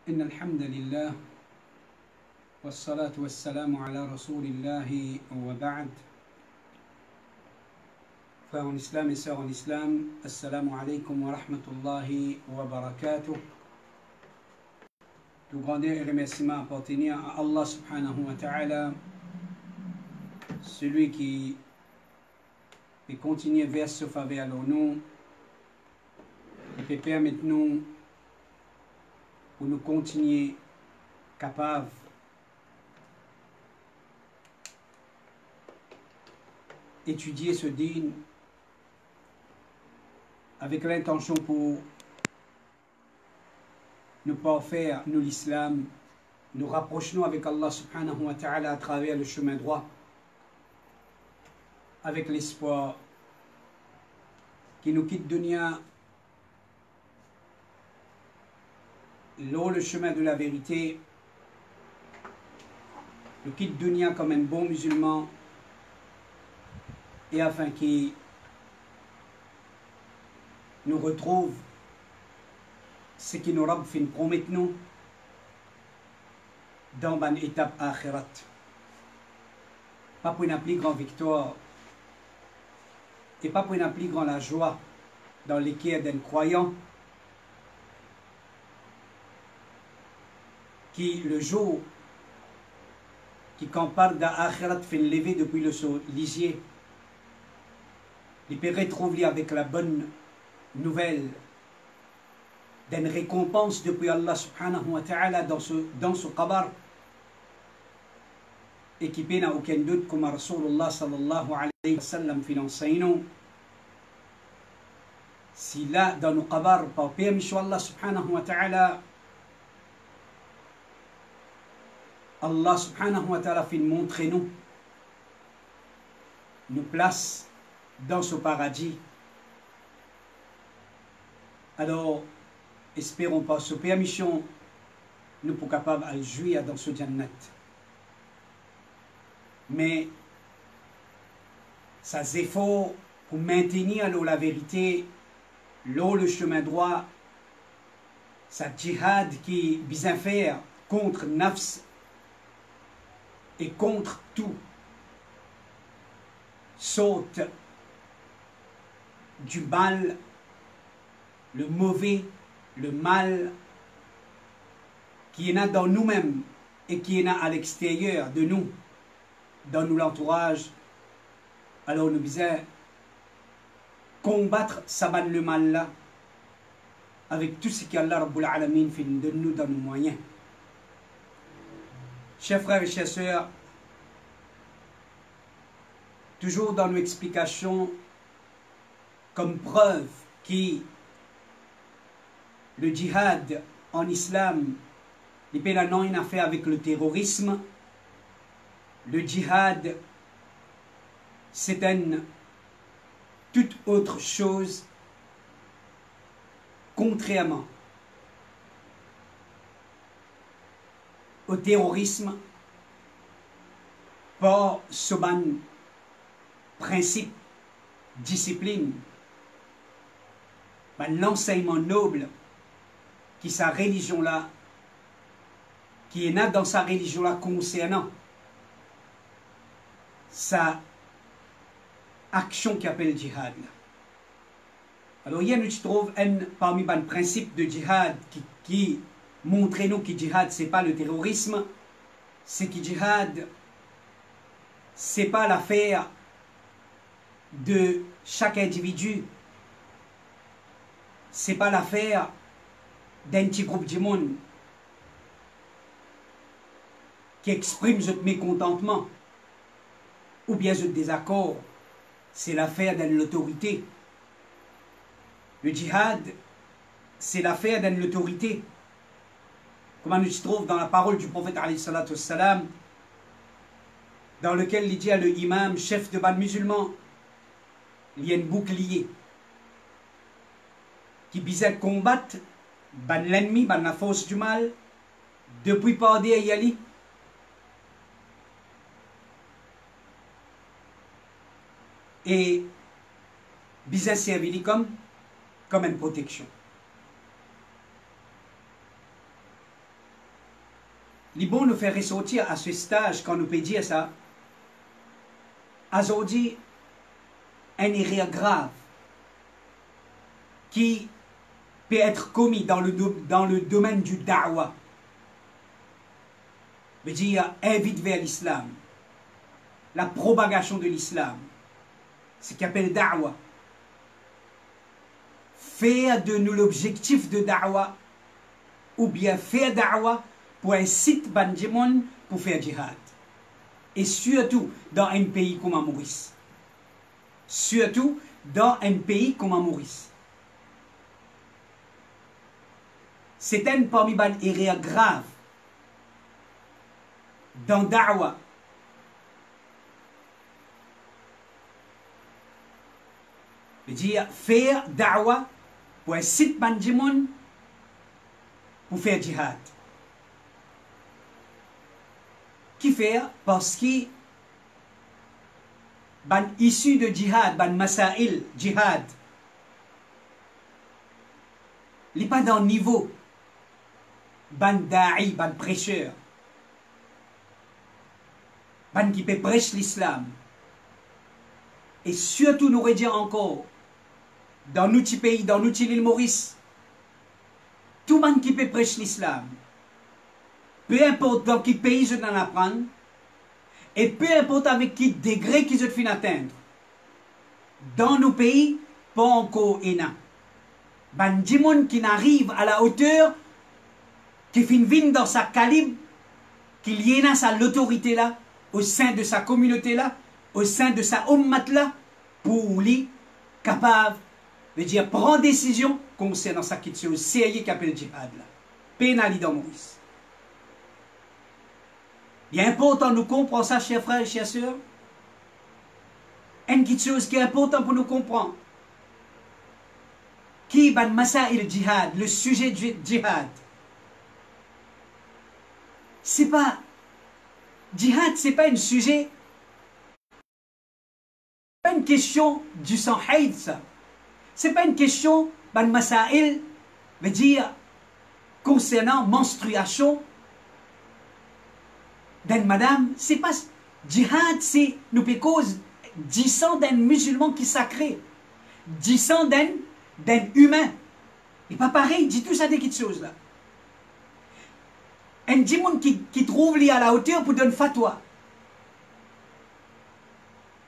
إن الحمد لله والصلاة والسلام على رسول الله وبعد. Frères en islam et sœurs en islam, assalamu alaikum wa rahmatullahi wa barakatuh. Tout grandeur et remerciements appartenant à Allah subhanahu wa ta'ala, celui qui peut continuer vers ce faveur nous, et peut permettre nous pour nous continuer capables d'étudier ce din avec l'intention pour nous parfaire, nous l'islam, nous rapprochons avec Allah subhanahu wa ta'ala à travers le chemin droit, avec l'espoir qui nous quitte dunya, le chemin de la vérité, nous quitte dunya comme un bon musulman, et afin qu'il nous retrouve ce qui nous Rabb fin promettre nous dans une étape akhirat. Pas pour une plus grande victoire et pas pour une plus grande la joie dans les cœurs d'un croyant qui le jour qui quand parle d'akhirat fait lever depuis le lisier, il peut retrouver avec la bonne nouvelle d'une récompense depuis Allah subhanahu wa ta'ala dans ce qabar, et qui n'a aucun doute comme Rasulullah sallallahu alayhi wa sallam fait l'enseignement. Si là dans nos qabar par permission Allah subhanahu wa ta'ala, Allah subhanahu wa ta'ala fait montrer nous place dans ce paradis. Alors, espérons par ce permission, nous pour capables de jouir dans ce jannat. Mais, ça efforts pour maintenir la vérité, le chemin droit, ça djihad qui bien faire contre nafs et contre tout sorte du mal, le mauvais, le mal qui est dans nous-mêmes et qui est à l'extérieur de nous, dans nous l'entourage. Alors nous disons combattre le mal là avec tout ce qu'Allah Rabbul Alamin fait de nous dans nos moyens. Chers frères et chers sœurs, toujours dans nos explications, comme preuve que le djihad en islam n'est pas une affaire avec le terrorisme. Le djihad, c'est une toute autre chose, contrairement au terrorisme, par ce principe, discipline, l'enseignement noble qui sa religion là, qui est né dans sa religion là concernant sa action qui appelle djihad. Alors il y a nous trouve parmi les principes de djihad qui montre nous que djihad c'est pas le terrorisme, c'est que djihad c'est pas l'affaire de chaque individu, c'est pas l'affaire d'un petit groupe du monde qui exprime notre mécontentement ou bien notre désaccord, c'est l'affaire d'une autorité. Le djihad, c'est l'affaire d'une autorité. Comme on se trouve dans la parole du prophète alayhi salatu wassalam, dans lequel il dit à l'imam, chef de ban musulman, il y a un bouclier qui vise combattre l'ennemi, la force du mal, depuis Pardé et Yali. Et vise servir comme une protection. Il est bon nous faire ressortir à ce stage quand nous peut dire ça. Aujourd'hui, une erreur grave qui peut être commis dans le domaine du da'wah. Veut dire invite vers l'islam, la propagation de l'islam, ce qu'on appelle da'wah. Faire de nous l'objectif de da'wah, ou bien faire da'wah pour un site bandimon pour faire djihad. Et surtout dans un pays comme Maurice. Surtout dans un pays comme Maurice. C'est un parmi les erreurs graves dans da'wah. Veut dire faire da'wah pour un site bandimon pour faire djihad. Qui fait? Parce que ban issu de djihad, ban masail djihad, il n'est pas dans le niveau ban da'i, ban prêcheur, ban qui peut prêcher l'islam. Et surtout, nous dire encore, dans notre pays, dans notre île Maurice, tout le monde qui peut prêcher l'islam, peu importe dans quel pays je n'en apprends, et peu importe avec quel degré qu'ils ont atteindre, dans nos pays, pas encore énorme. Ben, du monde qui n'arrive à la hauteur, qui finit dans sa calibre, qu'il y ait sa l'autorité là, au sein de sa communauté là, au sein de sa ummat là, pour lui, capable de dire, prendre décision concernant sa question, c'est qui appelle le djihad là. Pénali dans Maurice. Il est important de nous comprendre ça, chers frères et chères sœurs. Une petite chose qui est importante pour nous comprendre. Qui ban masail djihad, le sujet du djihad. C'est pas djihad, c'est pas un sujet, pas une question du sang haïd ça. C'est pas une question ban masail veut dire concernant menstruation d'une madame. C'est pas djihad, c'est nous peut cause 10 ans d'un musulman qui sacré, 10 ans d'un humain. Et pas pareil, dit tout ça des petites choses là. Un djimoun qui trouve lui à la hauteur pour donner fatwa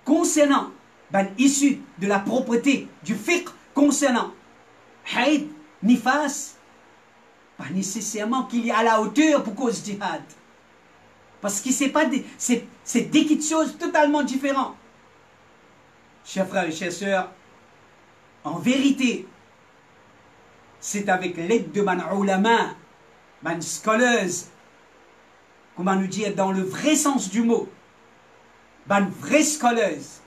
concernant ben issu de la propreté du fiqh concernant haïd, nifas, pas nécessairement qu'il y a à la hauteur pour cause djihad. Parce que c'est pas c'est des petites choses totalement différentes. Chers frères et chères sœurs, en vérité, c'est avec l'aide de man ulama, man scholars, comment nous dire dans le vrai sens du mot, man vrai scholars,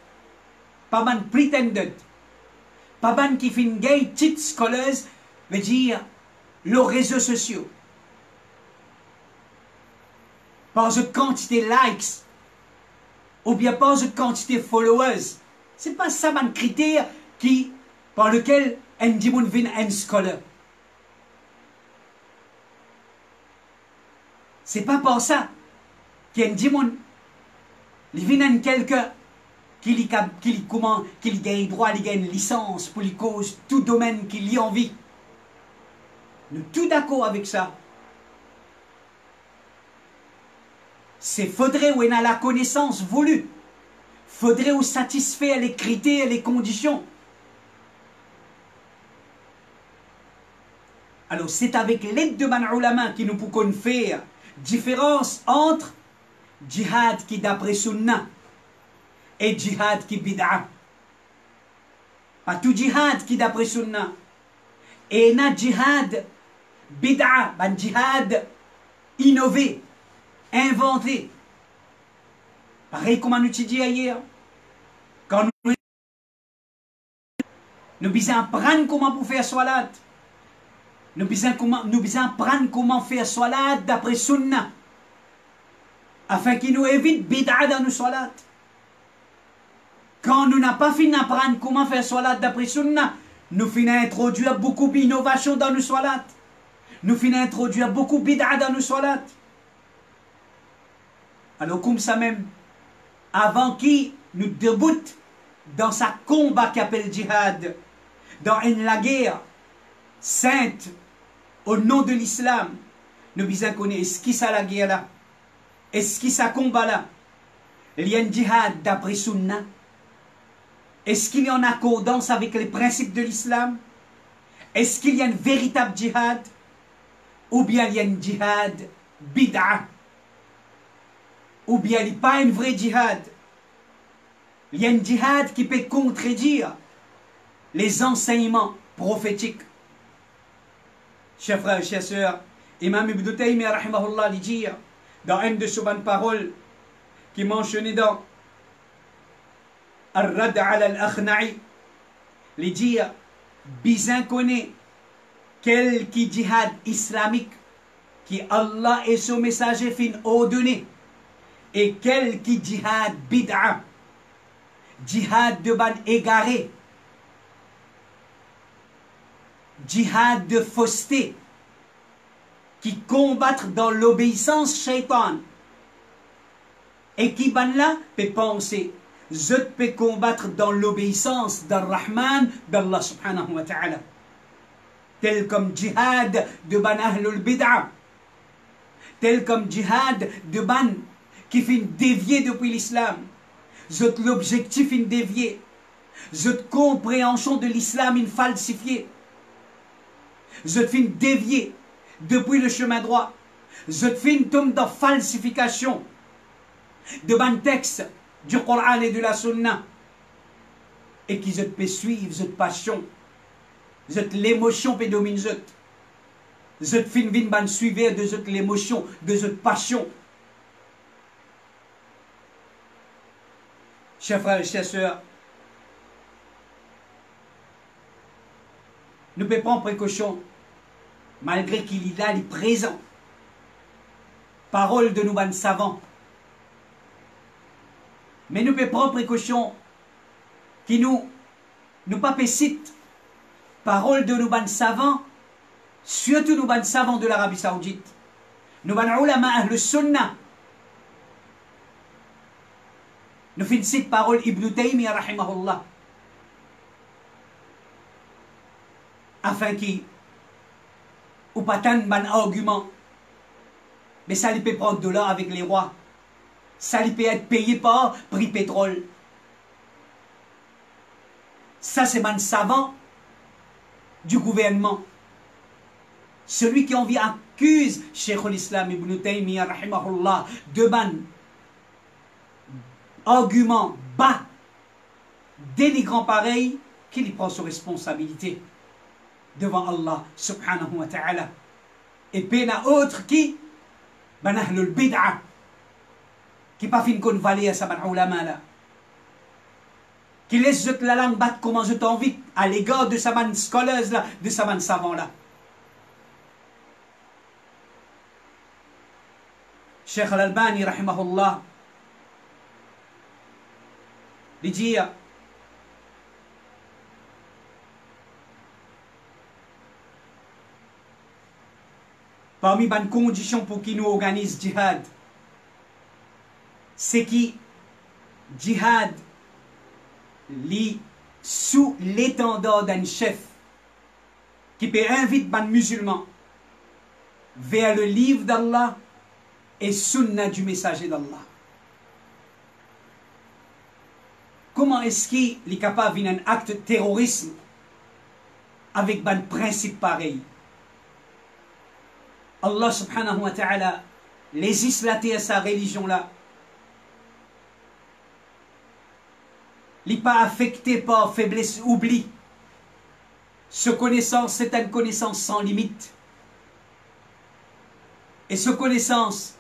pas man pretended, pas man qui fait une gay petite scholars, veut dire les réseaux sociaux. Par de quantité likes, ou bien par de quantité followers. C'est pas ça un critère qui, par lequel un dimoun vient un scholar. C'est pas par ça qu'un dimoun vient quelqu'un qui gagne droit, qui gagne licence pour les causes, tout domaine qu'il y a envie. Nous sommes tous d'accord avec ça. C'est faudrait où on a la connaissance voulue. Faudrait où satisfaire les critères, les conditions. Alors c'est avec l'aide de man ulama qui nous pouvons faire différence entre djihad qui d'après sunna et djihad qui bid'a. Pas tout djihad qui d'après sunna. Et na djihad bid'a, ban djihad innové, inventé. Pareil comme on étudiait hier. Quand nous besoin apprendre comment pour faire salat. Nous besoin apprendre comment faire salat d'après sunna. Afin qu'il nous évite bid'a dans nos salat. Quand nous n'avons pas fini d'apprendre comment faire salat d'après sunna, nous finissons introduire beaucoup d'innovation dans nos salat. Nous finissons introduire beaucoup bid'a dans nos salat. Alors comme ça même, avant qu'il nous débute dans sa combat qu'appelle djihad, dans la guerre sainte au nom de l'islam, nous besoin connaître est-ce qui ça la guerre là, est-ce qui ça combat là, il y a un djihad d'après sunna, est-ce qu'il y a en accordance avec les principes de l'islam, est-ce qu'il y a un véritable djihad, ou bien il y a un djihad bid'a, ou bien il n'y a pas un vrai djihad. Il y a un djihad qui peut contredire les enseignements prophétiques. Chers frères et chers sœurs, Imam Ibn Taymiyyah rahimahullah dit dans une de ses bonnes paroles qui mentionnait dans Ar-Rad ala al-Akhna'i, il dit bien connaît quel qui djihad islamique qui Allah et son messager fin ordonné, et quel qui djihad bid'a, djihad de ban égaré, djihad de fausseté, qui combattent dans l'obéissance shaitan, et qui ban là peut penser je peux combattre dans l'obéissance d'Ar-Rahman, d'Allah subhanahu wa ta'ala, tel comme djihad de ban ahlul bid'a, tel comme djihad de ban qui fait dévier depuis l'islam, l'objectif est dévié, compréhension de l'islam est falsifiée, fait dévier depuis le chemin droit, fait tombe dans falsification de ban texte du Coran et de la Sunna, et qui peut suivre cette passion, l'émotion peut dominer, fin vin ban suivre de l'émotion, de cette passion. Chers frères et chers sœurs, nous pouvons prendre précaution, malgré qu'il est là, il est présent. Parole de nous ban savants. Mais nous pouvons prendre précaution qui nous pas cite parole de nous ban savants, surtout nous ban savants de l'Arabie Saoudite. Nous ban ulama ahl sunnah. Nous fin cite parole Ibn Taymiyyah rahimahullah. Afin qu'il ou pas tant ban argument. Mais ça lui peut prendre de l'or avec les rois. Ça lui peut être payé par prix pétrole. Ça c'est ban savant du gouvernement. Celui qui en vient accuse Cheikh l'Islam Ibn Taymiyyah rahimahullah de ban argument bas, dénigrant pareil, qu'il y prend ses responsabilités devant Allah subhanahu wa ta'ala. Et pena autre qui ban ahlul bid'a, qui pas fin qu'on valait à sa ban ulama là, qui laisse la langue battre comment je t'envie à l'égard de sa ban scoleuse là, de sa ban savant là. Cheikh Al-Albani rahimahullah lui dit parmi les conditions pour qui nous organise djihad, c'est qui djihad lit sous l'étendard d'un chef qui peut inviter les musulmans vers le livre d'Allah et sunna du messager d'Allah. Comment est-ce qu'il est capable d'un acte de terrorisme avec un principe pareil? Allah subhanahu wa ta'ala législaté à sa religion là. Il n'est pas affecté par faiblesse, oubli. Ce connaissance, c'est une connaissance sans limite. Et ce connaissance,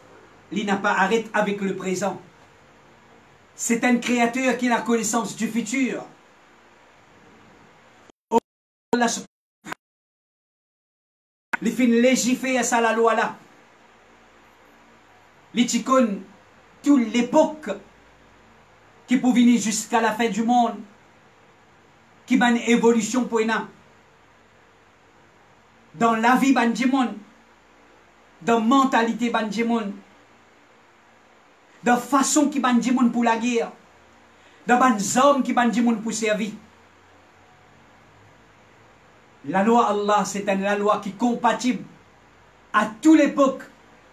il n'a pas arrêté avec le présent. C'est un créateur qui a la connaissance du futur. Allah il fait légiférer à ça la loi là. Il connaît toute l'époque qui peut venir jusqu'à la fin du monde, qui va une évolution pour nous. Dans la vie du monde, dans la mentalité du monde. de façon qui ban di moun pour la guerre, de ban hommes qui ban di moun pour servir. La loi Allah, c'est une loi qui est compatible à toute l'époque,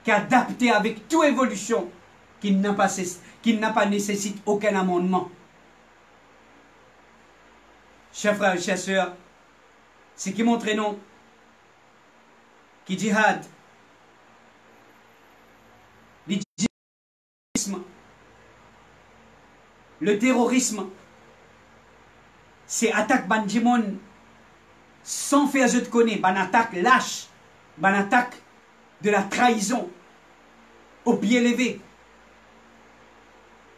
qui est adaptée avec toute évolution, qui n'a pas nécessite aucun amendement. Chers frères et chers sœurs, ce qui montre non, qui djihad, le terrorisme, c'est attaque bandimon sans faire je te connais, ban attaque lâche, ban attaque de la trahison au pied levé.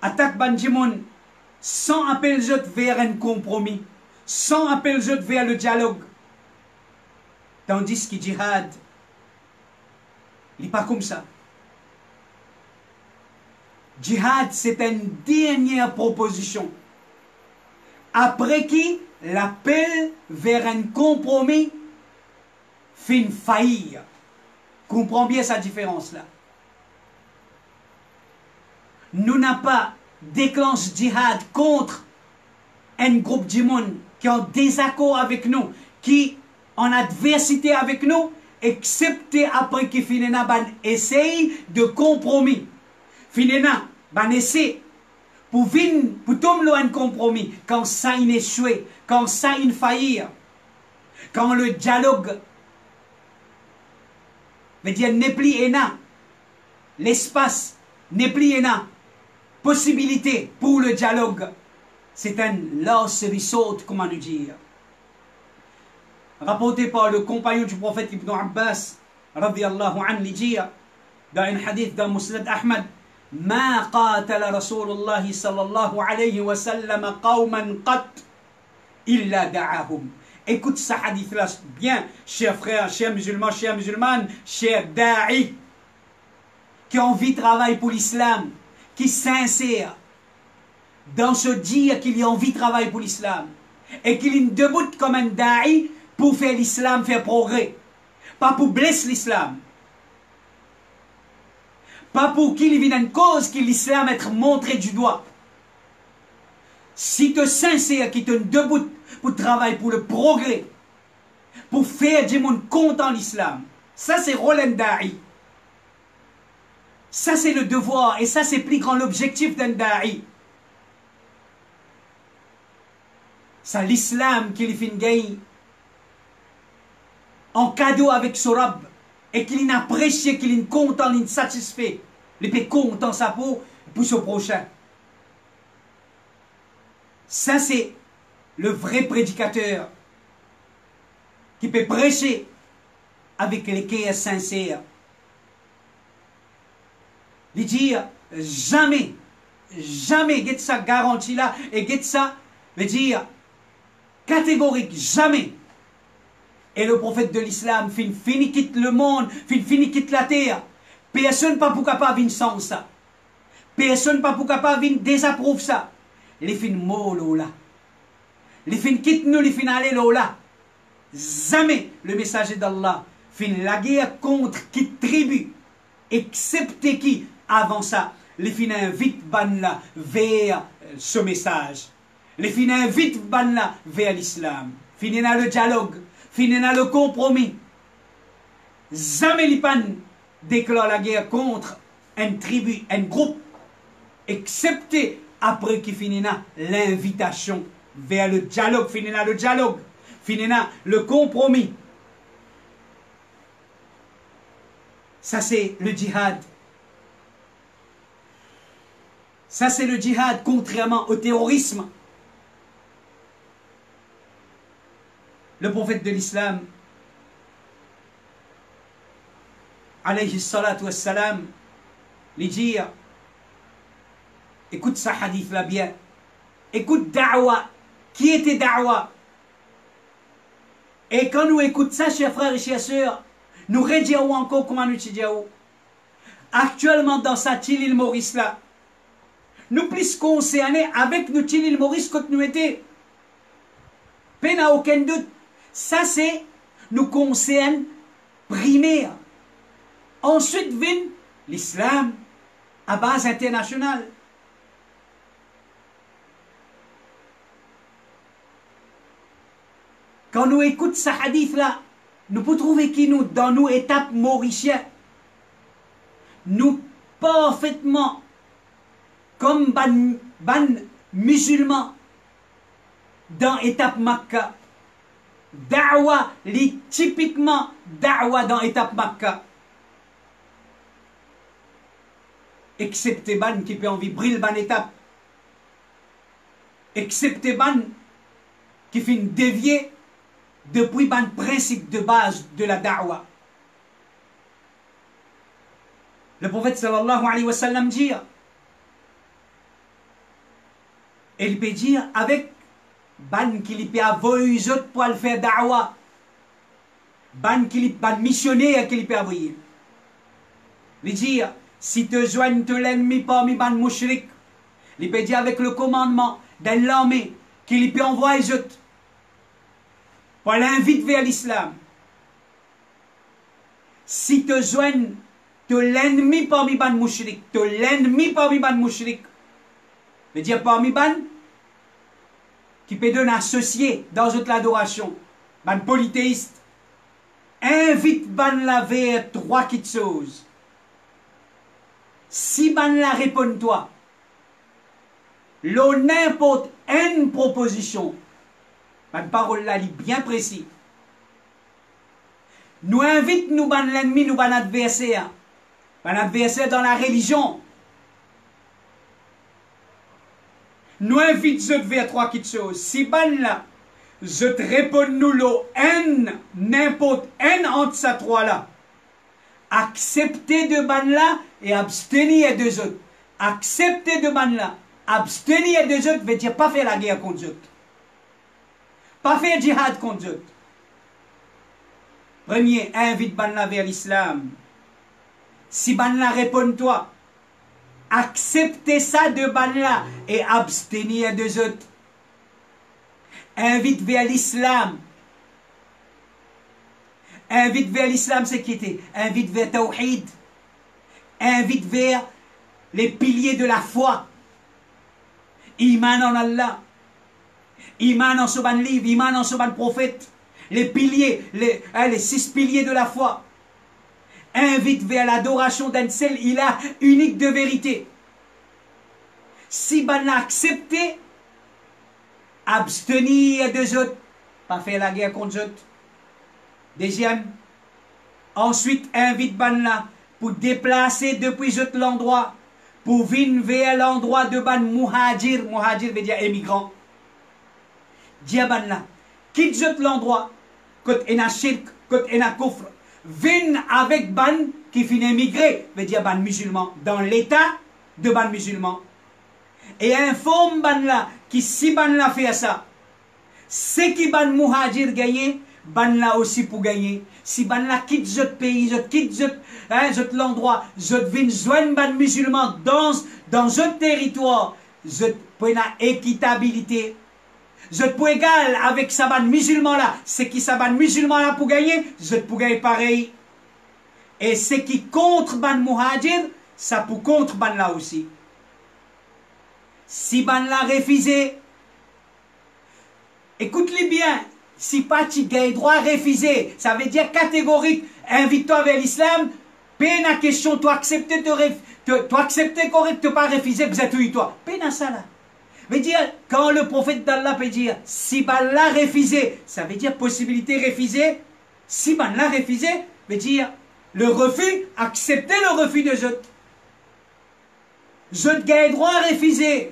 Attaque bandimon sans appel je vers un compromis, sans appel je vers le dialogue. Tandis que djihad, il n'est pas comme ça. Djihad, c'est une dernière proposition. Après qui l'appel vers un compromis fait faillir. Comprends bien sa différence là. Nous n'avons pas déclenché djihad contre un groupe de monde qui est en désaccord avec nous, qui est en adversité avec nous, excepté après que Finena ban essaye de compromis. Finena ban essaye pour venir, pour tomber un compromis, quand ça il échoué, quand ça il faillit, quand le dialogue veut dire n'est plus l'espace n'est plus possibilité pour le dialogue, c'est un loss resort, comment nous dire. Rapporté par le compagnon du prophète Ibn Abbas, radiyallahu anhu, il dit dans un hadith d'un Musnad Ahmad, ما قاتل رسول الله صلى الله عليه وسلم قوما قط إلا دعاهم. Écoute ce hadith là bien, chers frères, chers musulmans, chères musulmanes, chers da'i, qui ont envie de travailler pour l'islam, qui sincère dans ce dire qu'il a envie de travailler pour l'islam, et qu'il est debout comme un da'i pour faire l'islam, faire progrès, pas pour blesser l'islam. Pas pour qu'il vienne une cause que l'islam être montré du doigt. Si tu es sincère, qui te debout pour travailler pour le progrès, pour faire du monde content l'islam, ça c'est Roland Da'i. Ça c'est le devoir et ça c'est plus grand l'objectif d'un Da'i. Ça l'islam qu'il fait gagner en cadeau avec son rab. Et qu'il apprécie, qu'il est content, qu'il est satisfait. Il est content sa peau pour son prochain. Ça, c'est le vrai prédicateur qui peut prêcher avec les cœurs sincères. Il dit jamais, jamais, get ça garantie là, et get ça, veut dire catégorique, jamais. Et le prophète de l'islam fini quitte le monde, fini quitte la terre. Personne pas pour capable venir sans ça. Personne pas pour capable venir désapprouve ça. Les fin mollo là. Les fin quitte nous, les fin aller là. Jamais le messager d'Allah fin la guerre contre qui tribu, excepté qui avant ça, les fin invite ban là vers ce message. Les fin invite ban là vers l'islam. Fini là le dialogue. Finina le compromis. Jamais l'Ipan déclare la guerre contre une tribu, un groupe, excepté après qu'il finira l'invitation vers le dialogue. Finina le dialogue. Finina le compromis. Ça c'est le djihad. Ça c'est le djihad contrairement au terrorisme. Le prophète de l'islam, alayhi salatu wassalam, lui dire, écoute ce hadith là bien, écoute da'wa, qui était da'wa. Et quand nous écoutons ça, chers frères et chers sœurs, nous redisons encore comment nous disons. Actuellement dans cette île Maurice là, nous plus concernés avec notre île Maurice que nous étions. Peine à aucun doute. Ça, c'est nous concerne primaire. Ensuite vient l'islam, à base internationale. Quand nous écoutons ce hadith-là, nous pouvons trouver qui nous, dans nos étapes mauriciennes, nous parfaitement, comme ban musulmans, dans l'étape Makkah, da'wa, typiquement da'wa dans l'étape Makkah, excepté ban qui peut en vibrer ban étape, excepté ban qui fait dévier depuis ban principe de base de la da'wa. Le prophète sallallahu alayhi wa sallam dit, il peut dire avec ban qui peut avoir les autres pour le faire da'wa, ban missionnaire qui peut avoir. Il dit, si te joignent l'ennemi parmi ban mouchrik, il peut dire avec le commandement de l'armée qu'il peut envoyer les autres pour l'inviter vers l'islam. Si te joignent l'ennemi parmi ban mouchrik, l'ennemi parmi ban mouchrik, veut dire parmi ban qui peut donner associé dans toute l'adoration, ban polythéiste, invite ban la vers trois petites choses. Si ban la répond toi, l'on n'importe une proposition, ban parole là est bien précis. Nous invite nous ban l'ennemi, nous ban adversaire dans la religion. Nous invite je vers trois petites choses. Si ban là, je te réponds nous l'eau n n'importe n entre ces trois là. Accepter de ban là et abstenir des autres. Accepter de ban là, abstenir des autres veut dire pas faire la guerre contre eux. Pas faire djihad contre eux. Premier, invite ban là vers l'islam. Si ban là répond toi, accepter ça de ban là et abstenir des autres. Invite vers l'islam. Invite vers l'islam, c'est qui était. Invite vers Tawhid. Invite vers les piliers de la foi. Iman en Allah. Iman en ce ban livre. Iman en ce ban prophète. Les piliers, les 6 piliers de la foi. Invite vers l'adoration d'un seul ilah unique de vérité. Si ban l'a accepté, abstenir des autres, pas faire la guerre contre eux. Deuxième, ensuite invite ban là pour déplacer depuis l'endroit, pour venir vers l'endroit de ban muhajir. Muhajir veut dire émigrant. Dia ban là, quitte l'endroit, côté en a shirk, côté en a kufr. Viens avec ban qui finit émigré, veut dire ban musulman, dans l'état de ban musulman. Et informe ban là, qui si ban là fait ça, c'est qui ban muhajir gagné, ban là aussi pour gagner. Si ban là quitte ce pays, quitte l'endroit, je viens joindre ban musulman dans ce territoire, je pour une équitabilité. Je peux égal avec sa ban musulman là, c'est qui sa ban musulman là pour gagner, je peux gagner pareil. Et c'est qui contre ban muhajir, ça pour contre ban là aussi. Si ban là refusé, écoute-les bien, si pas tu gagnes droit refusé, ça veut dire catégorique, invite-toi vers l'islam, peine à question, toi accepter correct, pas refuser, vous êtes toi. Peine à ça là. Veut dire, quand le prophète d'Allah peut dire, si ban là refusé, ça veut dire possibilité refusée. Si ban là refusé, veut dire le refus, accepter le refus de autres. Je gagne droit à refuser.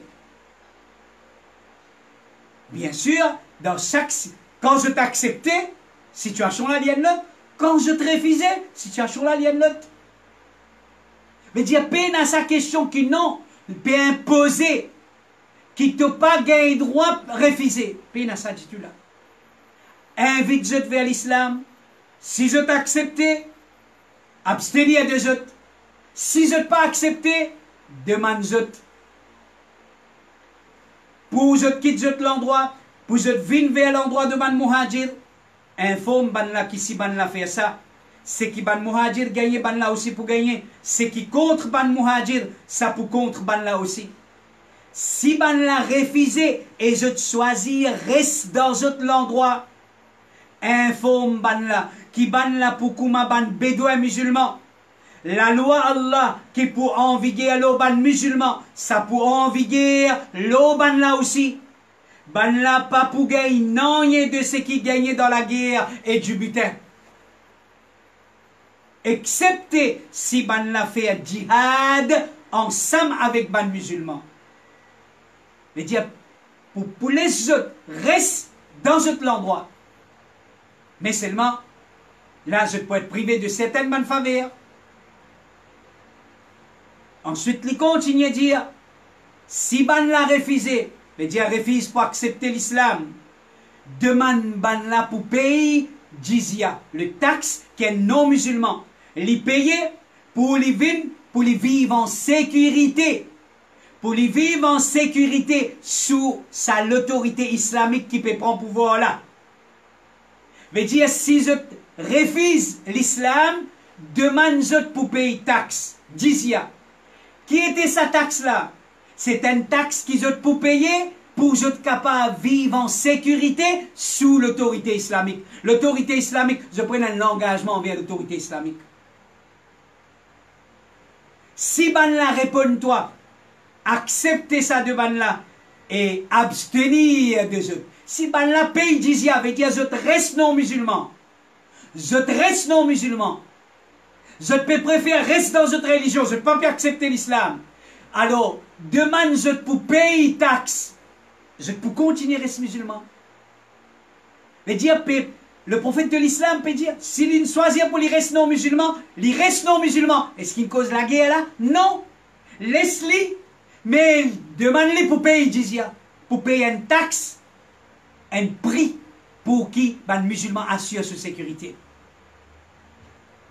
Bien sûr, dans chaque, quand je t'acceptais, situation là, il y a une note. Quand je te refusais, situation là, il y a une note. Veut dire, peine à sa question qui non, peut imposer, qui ne t'a pas gagné droit refuser. Peine à ça, dis-tu là. Invite-je vers l'islam. Si je t'acceptais, abstenir des autres. Si je ne pas accepté, demande-je. Pour je quitte l'endroit, pour je vienne vers l'endroit de man muhajir, informe ban la qui si ban la fait ça. c'est qui ban muhajir gagner, ban là aussi pour gagner. C'est qui contre ban muhajir, ça pour contre ban là aussi. Si ban là refusé et je te choisir, reste dans l'endroit. Informe ban là, qui ban là pour kuma ban bédouin musulman. La loi Allah qui pour enviguer l'auban musulman, ça pour enviguer l'auban là aussi. Ban là pas pour gagner, non, y a de ce qui gagnait dans la guerre et du butin. Excepté si ban là fait djihad ensemble avec ban musulman. Mais dire pour les autres, reste dans l'endroit. Mais seulement, là, je peux être privé de certaines bonnes faveurs. Ensuite, il continue à dire, si ban l'a refusé, mais dire refuse pour accepter l'islam, demande ban là pour payer jizya, le taxe qui est non musulman, les payer pour les vivre en sécurité, pour les vivre en sécurité sous l'autorité islamique qui peut prendre pouvoir là. Veut dire, si je refuse l'islam, demande je pour payer taxe, jizya. Qui était sa taxe là? C'est une taxe qu'ils ont pour payer pour être capable de vivre en sécurité sous l'autorité islamique. L'autorité islamique, je prends un engagement envers l'autorité islamique. Si ban la répond toi, acceptez ça de ban là et abstenir de eux. Si ban la paye jizya, veut dire je reste non musulman. Je reste non musulman. Je peux préférer rester dans notre religion, je ne peux pas accepter l'islam. Alors, demande je pour payer taxe. Je peux continuer à rester musulman. Mais dire, le prophète de l'islam peut dire, s'il choisit pour les restes non musulmans, les restes non musulmans, est-ce qu'il cause la guerre là? Non. Laisse-les, mais demande-les pour payer jizya, pour payer une taxe, un prix pour qui ben, le musulman assure sa sécurité.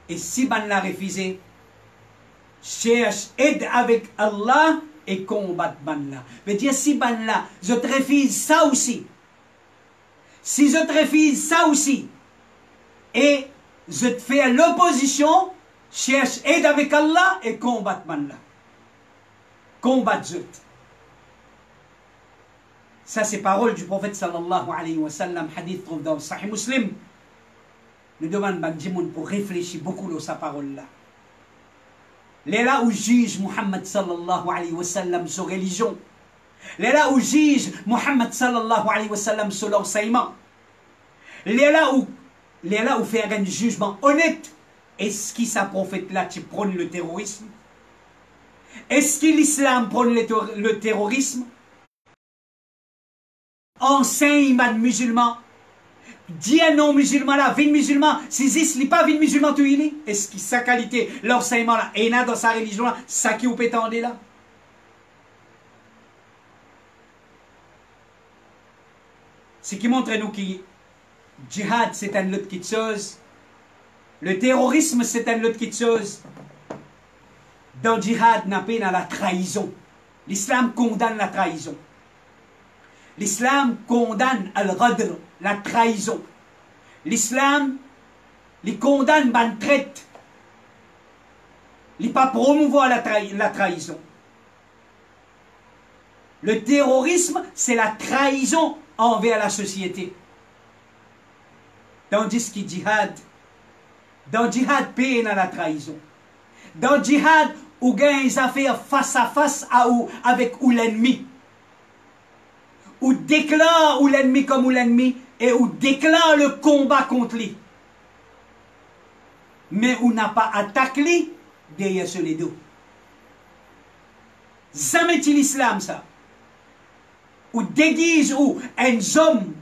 Et si ban l'a refusé, cherche aide avec Allah et combat ban là. Veut dire si ban là, je te refuse ça aussi. Si je te refuse ça aussi, et je te fais l'opposition, cherche aide avec Allah et combat ban là. Combat je. Ça c'est parole du prophète sallallahu alayhi wa sallam, hadith trouve dans Sahih Muslim. Nous demandons Bandimoun pour réfléchir beaucoup à sa parole-là. Les là où juge Muhammad sallallahu alayhi wa sallam sur religion. Les là où juge Muhammad sallallahu alayhi wa sallam sur l'enseignement. Les là où faire un jugement honnête. Est-ce que sa prophète-là qui prône le terrorisme? Est-ce que l'islam prône le terrorisme? Enseignement musulman. Dis un non musulman là, vin musulman, si ce n'est pas vin musulman, tu es est-ce que sa qualité, l'enseignement là, et dans sa religion là, ça qui vous pétende là? Ce qui montre nous que djihad c'est un autre petite chose, le terrorisme c'est un autre petite chose. Dans djihad, n'a pas la trahison. L'islam condamne la trahison. L'islam condamne al-ghadr, la trahison. L'islam, il condamne la traite. Il ne pas promouvoir la trahison. Le terrorisme, c'est la trahison envers la société. Tandis que dans djihad, paye dans la trahison. Dans djihad, où gagne des affaires face à face avec l'ennemi. Ou déclare l'ennemi comme l'ennemi et ou déclare le combat contre lui. Mais on n'a pas attaqué lui derrière sur les dos. Jamais l'islam ça. Ou déguise ou un homme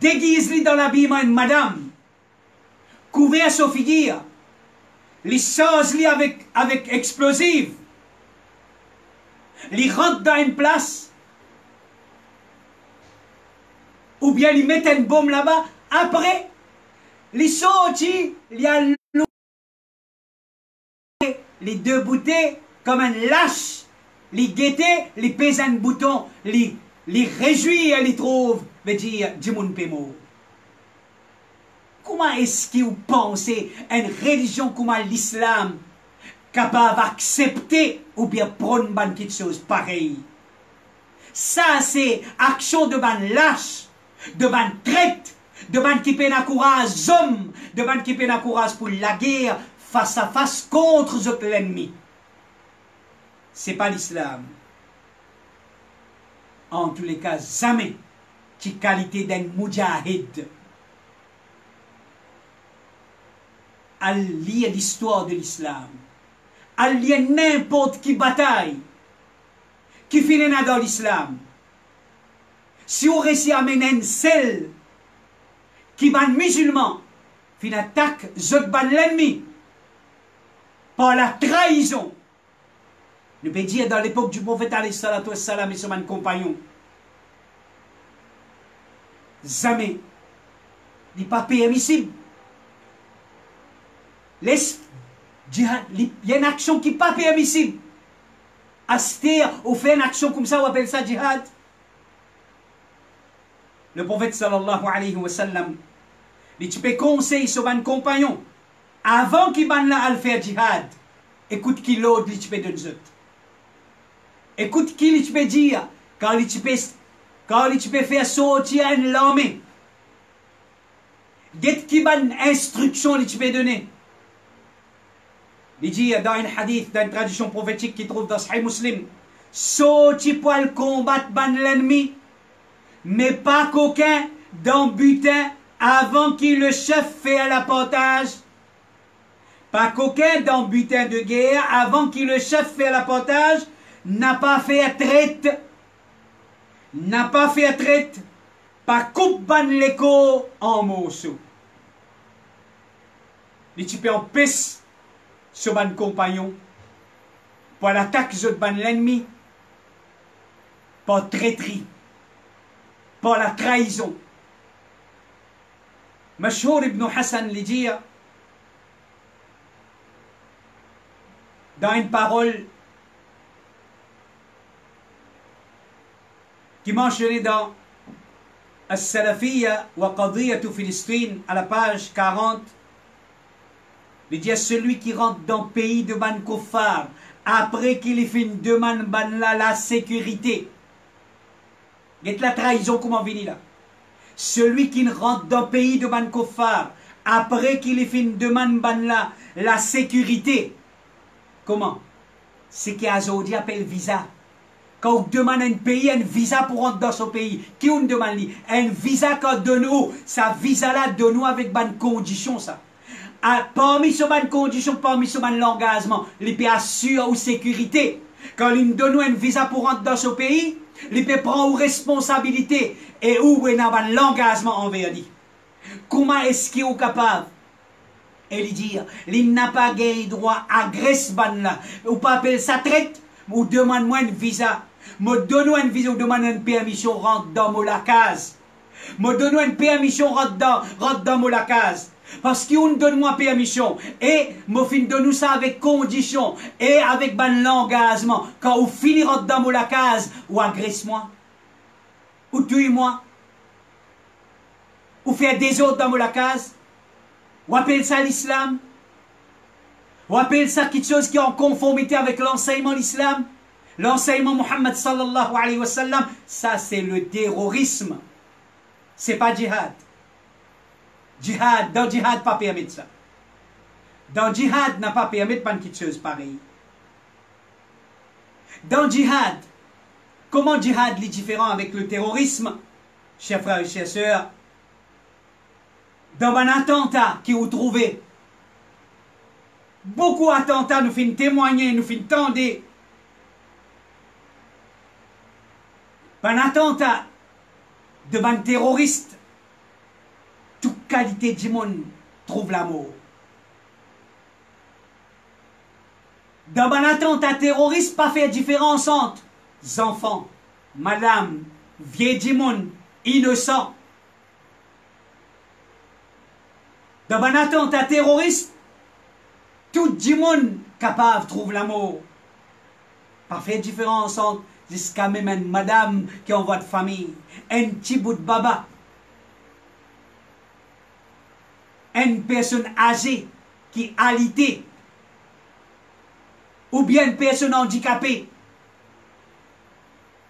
déguise lui dans l'habillement une madame couvert sa figure. Les choses lui avec explosives. Les rentre dans une place. Ou bien ils mettent une bombe là-bas. Après, les sortis, il y a les deux bouteilles comme un lâche. Les guetter, les pèsent un bouton, les réjouir, les trouvent, veut dire, Djimoun Pemo. Comment est-ce que vous pensez une religion comme l'islam capable d'accepter ou bien prendre quelque chose pareil? Ça, c'est action de ban lâche, de ban traite, de ban qui peine à courage hommes, de ban qui peine à courage pour la guerre face à face contre l'ennemi. C'est pas l'islam. En tous les cas, jamais qui qualité d'un moudjahid à lire l'histoire de l'islam, à lire n'importe qui bataille qui finit dans l'islam. Si on réussit à mener un seul qui ban musulman, fin attaque l'ennemi par la trahison. Nous pouvons dire dans l'époque du prophète alayhi salatu wassalam et son compagnon, jamais n'est pas permissible. Il y a une action qui n'est pas permissible. Aster ou faire une action comme ça, on appelle ça djihad. Le prophète sallallahu alayhi wa sallam, il peut conseiller son compagnon, avant qu'il ban là à faire djihad, écoute qui l'autre, il peut donner. Écoute qui il peut dire, quand il peut faire sortir une l'armée. Get qui ban instruction, il peut donner. Il dit dans un hadith, dans une tradition prophétique qui trouve dans Sahih Muslim, sorti pour le combattre l'ennemi, mais pas qu'aucun dans butin avant qu'il le chef fait l'apportage. Pas qu'aucun dans butin de guerre avant qu'il le chef fait l'apportage n'a pas fait traite. N'a pas fait traite. Pas coupe ban l'écho en morceaux. Il type en pisse sur ban compagnon pour l'attaque de ban l'ennemi par traîtrise, par la trahison. Mashhour ibn Hassan lui dit dans une parole qui mentionnait dans As-Salafiyya wa Qadiyatu Filistin à la page 40. Il dit à celui qui rentre dans le pays de ban Kofar après qu'il ait fait une demande ban la sécurité. Get la trahison comment venir là. Celui qui rentre dans le pays de ban Kofar après qu'il ait fait une demande ban la sécurité. Comment? C'est qu'Azodi appelle visa. Quand on demande à un pays un visa pour rentrer dans son pays, qui on demande un visa qu'on donne nous, ça visa là donne nous avec bonne condition ça. Parmi ces bonnes conditions, parmi ces bonnes l'engagement, les pays assurent ou sécurité. Quand ils donnent un visa pour rentrer dans son pays, les pays prennent une responsabilité et où est l'engagement envers lui. Comment est-ce qu'il est capable? Et lui dire, il n'a pas gagné droit à agresse ban là, ou pas appeler ça traite, ou demande-moi un visa. Me donne une visa ou demande une permission rentre dans mon case. Me donne une permission rentre dans mon case. Parce qu'on donne moi permission et me fin donne ça avec condition et avec ban l'engagement. Quand on finit rentre dans mon case ou agresse moi ou tue moi ou faire des autres dans mon case ou appelle ça l'islam ou appelle ça quelque chose qui est en conformité avec l'enseignement de l'islam. L'enseignement Muhammad sallallahu alayhi wa sallam, ça c'est le terrorisme. C'est pas djihad. Dans djihad, pas permis ça. Dans djihad, n'a pas permis de faire quelque chose pareil. Dans djihad, comment djihad est différent avec le terrorisme, chers frères et chers sœurs? Dans un attentat qui vous trouvez, beaucoup d'attentats nous font témoigner, nous font tendre. Un attentat de ban terroriste, toute qualité du monde trouve la mort. Dans un attentat terroriste, pas faire différence entre enfants, madame, vieux du monde, innocents. Dans un attentat terroriste, tout du monde capable trouve la mort. Pas faire différence entre jusqu'à même une madame qui envoie de famille, un petit bout de baba. une personne âgée qui est alitée, ou bien une personne handicapée.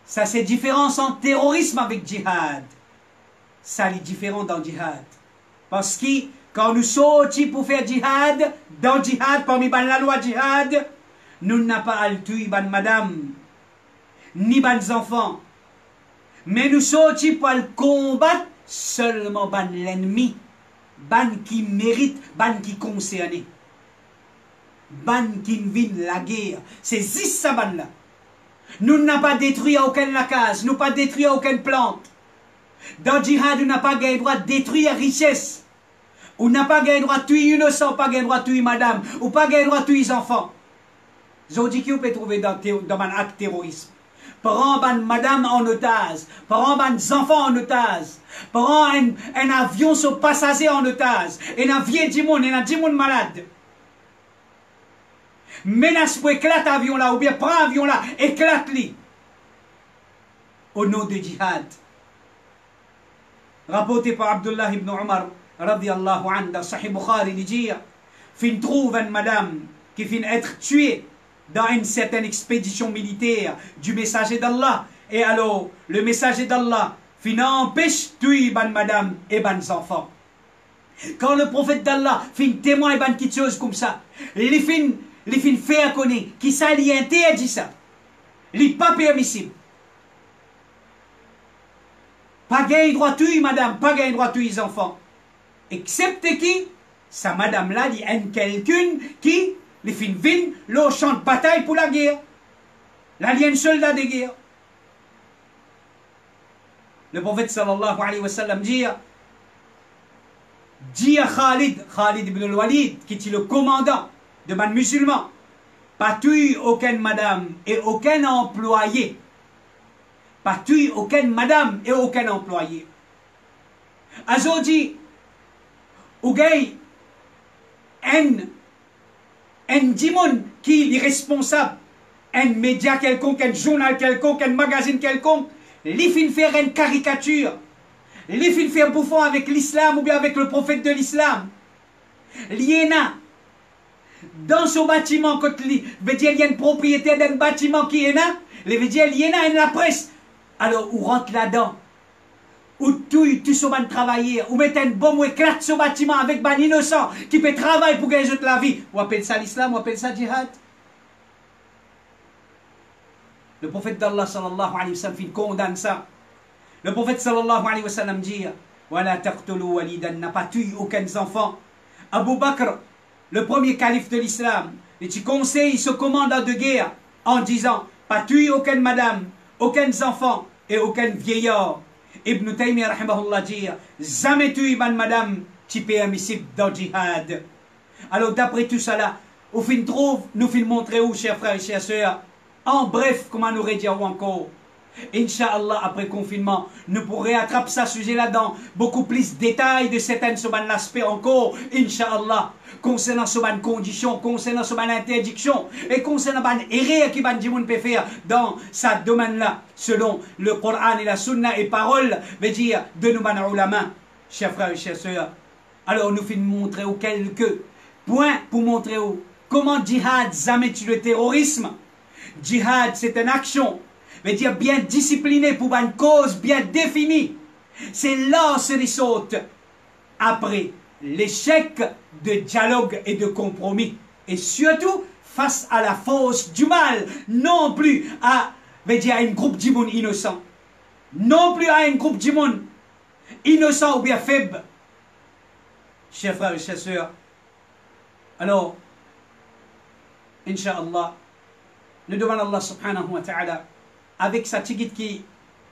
Ça, c'est différent en terrorisme avec djihad. Ça, c'est différent dans djihad. Parce que quand nous sortis pour faire djihad, dans djihad, parmi la loi djihad, nous n'avons pas à tuer ban madame, ni ban enfants. Mais nous sortis pour le combattre seulement ban l'ennemi, ban qui mérite, ban qui concerné. Ban qui vient la guerre. C'est ça ban là. Nous n'avons pas détruit aucune la case, nous n'avons pas détruit aucune plante. Dans le djihad, nous n'avons pas le droit de détruire la richesse. On n'a pas le droit de tuer innocent, pas le droit de tuer madame, ou pas le droit de tuer les enfants. Zodi qui vous pouvez trouver dans un acte terrorisme. Prends madame en otage, prends des enfants en otage, prends un avion sur passager en otage, un avion du monde malade. Menace pour éclater l'avion là, ou bien prends l'avion là, éclate-le. Au nom de djihad. Rapporté par Abdullah ibn Umar, radiyallahu anhu, dans Sahih Bukhari, il dit, fin trouve une madame qui finit être tuée dans une certaine expédition militaire du messager d'Allah. Et alors, le messager d'Allah finit empêche tuer ban madame et ban enfants. Quand le prophète d'Allah finit témoin ban quelque chose comme ça, il finit faire connaître qui ça lui interdit ça. Il n'est pas permissible. Pas gain droit tuer madame, pas gain droit tuer les enfants. Excepté qui, sa madame là, il y a quelqu'un qui, les fin vin, le champ de bataille pour la guerre. Là, il y a un soldat de guerre. Le prophète sallallahu alayhi wa sallam dit à Khalid ibn al-Walid, qui est le commandant de man musulman, pas tuer aucune madame et aucun employé. Pas tuer aucune madame et aucun employé. Azodi, ou gay, un dimon qui est responsable, un média quelconque, un journal quelconque, un magazine quelconque, les fin faire une caricature, les fin faire bouffon avec l'islam ou bien avec le prophète de l'islam. Liena, dans ce bâtiment, quand il y a une propriété d'un bâtiment qui est là, les veut dire, il y a la presse. Alors, on rentre là-dedans, ou tu souvent travailler, ou mettre une bombe ou éclate ce bâtiment avec un innocent qui peut travailler pour gagner la vie. On appelle ça l'islam, on appelle ça djihad. Le prophète d'Allah sallallahu alayhi wa sallam condamne ça. Le prophète sallallahu alayhi wa sallam dit Wala taqtulu walidan, n'a pas tué aucun enfant. Abu Bakr, le premier calife de l'islam, il conseille ce commandant de guerre en disant pas tuer aucune madame, aucun enfant et aucun vieillard. Ibn Taymiyyah rahimahullah dit jamais tuer une madame qui est permissible dans le djihad. Alors d'après tout cela, au fin trouve, nous fin montrer où, chers frères et chères sœurs, en bref, comment nous aurait dit encore. Inch'Allah, après confinement, nous pourrons attraper ce sujet-là dans beaucoup plus de détails de certains aspects encore, Inch'Allah, concernant ce conditions, concernant ce interdiction, et concernant les erreurs qui peut faire dans ce domaine-là, selon le Coran et la Sunna et paroles, veut dire de nous ulama, chers frères et chères sœurs. Alors nous finissons montrer quelques points pour montrer comment djihad jamais tue le terrorisme. Djihad, c'est une action, veut dire bien disciplinée pour une cause bien définie. C'est là ce qui saute après l'échec de dialogue et de compromis. Et surtout face à la force du mal, non plus à, veut dire, à un groupe d'immuns innocents. Non plus à un groupe d'immuns innocents ou bien faibles. Chers frères et chères sœurs, alors, Inch'Allah, nous demandons Allah subhanahu wa ta'ala, avec sa tigite qui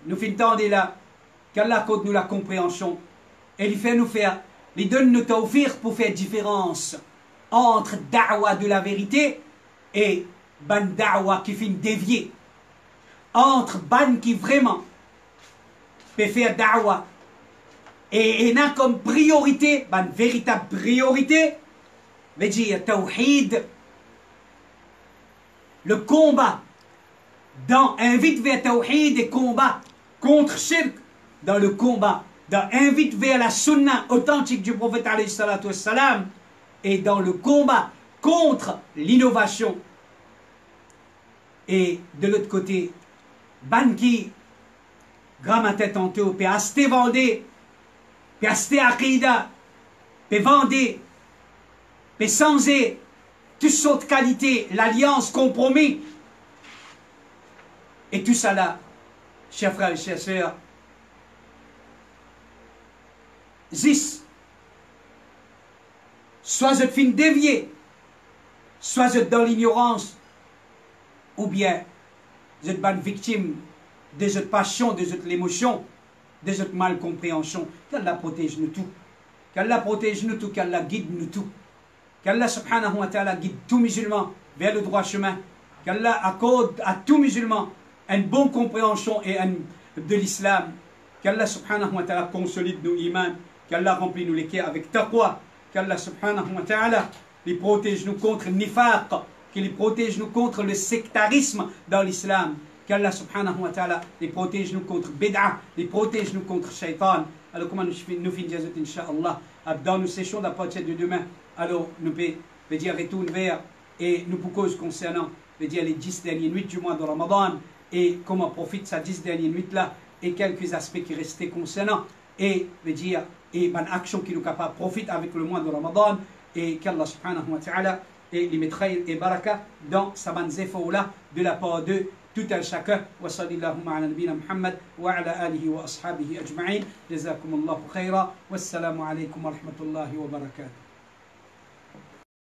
nous fait entendre là, qu'Allah accorde nous la compréhension, et il fait nous faire, il donne nous tawfiq pour faire différence entre da'wa de la vérité et ban da'wa qui finit dévier. Entre ban qui vraiment peut faire da'wa et n'a comme priorité, ban véritable priorité, veut dire tawhid, le combat, dans invite vers tawhid et combat contre shirk, dans le combat invite vers la sunna authentique du prophète alayhi salatu wassalam, et dans le combat contre l'innovation. Et de l'autre côté, Banki, Grammatet en tout, puis aste vendé, puis aste akida, puis vendé, puis sans toutes sortes de qualités, l'alliance, compromis. Et tout ça là, chers frères et chères sœurs, zis, soit je fin dévié, soit je dans l'ignorance, ou bien je suis une victime de cette passion, de cette émotion, de cette malcompréhension. Qu'Allah protège nous tout. Qu'Allah protège nous tout, qu'Allah guide nous tout. Qu'Allah subhanahu wa ta'ala guide tout musulman vers le droit chemin. Qu'Allah accorde à tout musulman une bonne compréhension de l'islam. Qu'Allah subhanahu wa ta'ala consolide nos imans. Qu'Allah remplit nous les cœurs avec taqwa. Qu'Allah subhanahu wa ta'ala les protège nous contre le nifaq. Qu'il les protège nous contre le sectarisme dans l'islam. Qu'Allah subhanahu wa ta'ala les protège nous contre bid'a, les protège nous contre shaitan. Alors comment nous finissons, Inch'Allah, dans nous séchons à partir de demain. Alors nous pouvons dire retourne vers et nous pouvons concernant les 10 dernières nuits du mois de Ramadan et comment profite ces 10 dernières nuits là et quelques aspects qui restaient concernant et dire et une action qui nous capable profite avec le mois de Ramadan et qu'Allah subhanahu wa ta'ala et les mettre et baraka dans sa banzéfa de la part de tout un chacun. Wa sallallahu ala nabina Muhammad wa ala alihi wa ashabihi ajma'in. Jazakumullahu khaira. Wassalamu alaykum wa rahmatullahi wa barakatuh.